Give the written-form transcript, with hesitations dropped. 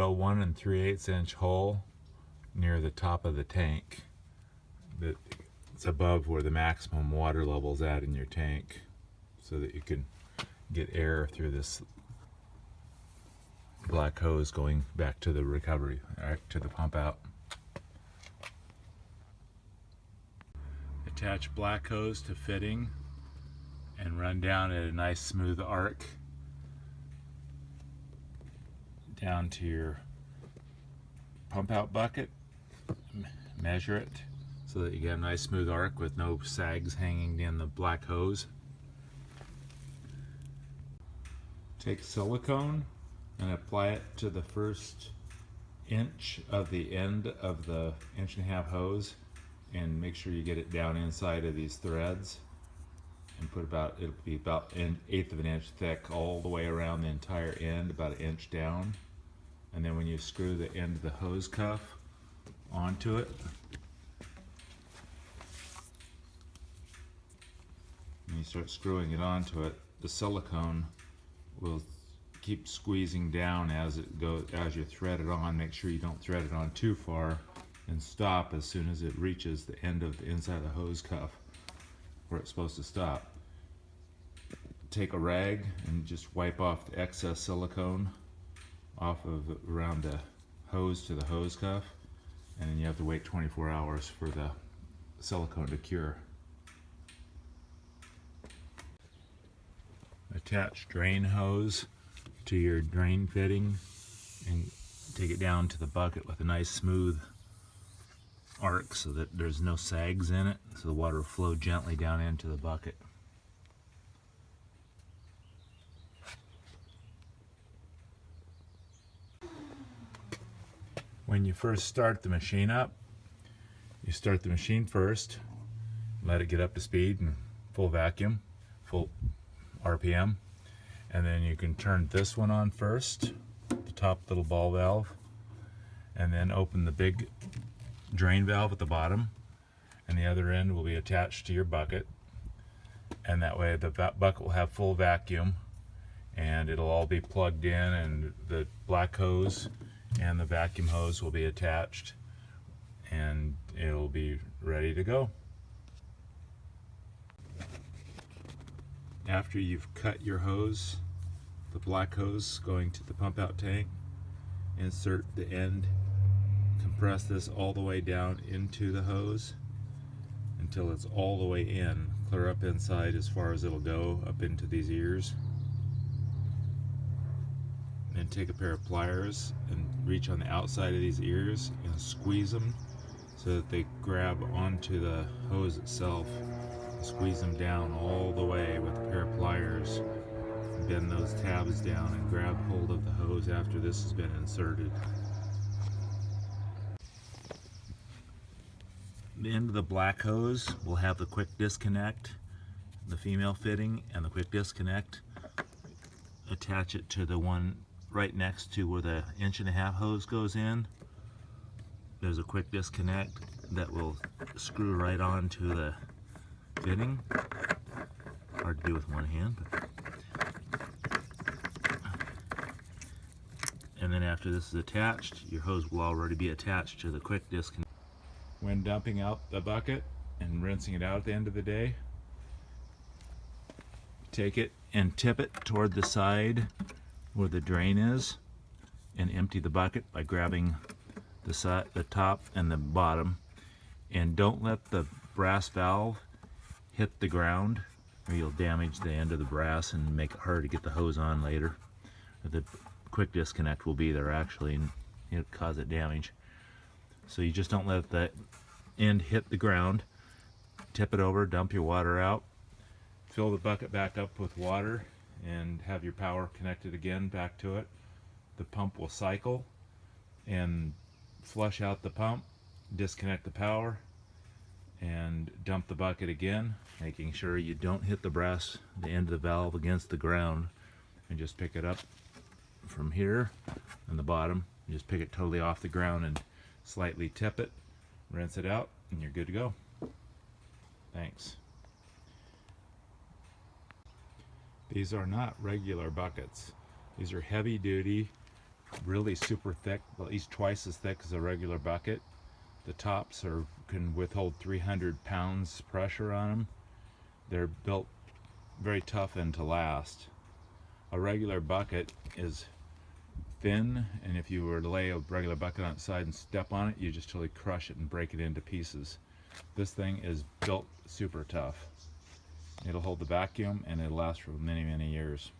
drill 1 3/8 inch hole near the top of the tank that's above where the maximum water level is at in your tank, so that you can get air through this black hose going back to the recovery, to the pump out. Attach black hose to fitting and run down at a nice smooth arc down to your pump out bucket. Measure it so that you get a nice smooth arc with no sags hanging in the black hose. Take silicone and apply it to the first inch of the end of the 1.5 inch hose, and make sure you get it down inside of these threads, and it'll be about 1/8 of an inch thick all the way around the entire end, about 1 inch down. And then when you screw the end of the hose cuff onto it, and you start screwing it onto it, the silicone will keep squeezing down as you thread it on. Make sure you don't thread it on too far, and stop as soon as it reaches the end of the inside of the hose cuff where it's supposed to stop. Take a rag and just wipe off the excess silicone off of around the hose to the hose cuff, and then you have to wait 24 hours for the silicone to cure. Attach drain hose to your drain fitting and take it down to the bucket with a nice smooth arc so that there's no sags in it, so the water will flow gently down into the bucket. When you first start the machine up, you start the machine first, let it get up to speed and full vacuum, full RPM, and then you can turn this one on first, the top little ball valve, and then open the big drain valve at the bottom, and the other end will be attached to your bucket, and that way the bucket will have full vacuum and it'll all be plugged in, and the black hose and the vacuum hose will be attached, and it'll be ready to go. After you've cut your hose, the black hose going to the pump out tank, insert the end, compress this all the way down into the hose until it's all the way in, clear up inside as far as it'll go, up into these ears. Then take a pair of pliers and reach on the outside of these ears and squeeze them so that they grab onto the hose itself. Squeeze them down all the way with a pair of pliers. Bend those tabs down and grab hold of the hose after this has been inserted. The end of the black hose will have the quick disconnect, the female fitting, and the quick disconnect. Attach it to the one right next to where the 1.5 inch hose goes in. There's a quick disconnect that will screw right onto the fitting. Hard to do with one hand, but. And then after this is attached, your hose will already be attached to the quick disconnect. When dumping out the bucket and rinsing it out at the end of the day, take it and tip it toward the side where the drain is, and empty the bucket by grabbing the top and the bottom, and don't let the brass valve hit the ground or you'll damage the end of the brass and make it hard to get the hose on later. The quick disconnect will be there actually, and it'll cause it damage. So you just don't let the end hit the ground. Tip it over, dump your water out, fill the bucket back up with water, and have your power connected again back to it. The pump will cycle and flush out the pump, disconnect the power, and dump the bucket again, making sure you don't hit the end of the valve against the ground, and just pick it up from here on the bottom. You just pick it totally off the ground and slightly tip it, rinse it out, and you're good to go. Thanks. These are not regular buckets. These are heavy duty really super thick, at least twice as thick as a regular bucket. The tops can withhold 300 pounds pressure on them. They're built very tough and to last. A regular bucket is thin, and if you were to lay a regular bucket on its side and step on it, you just totally crush it and break it into pieces. This thing is built super tough. It'll hold the vacuum and it'll last for many, many years.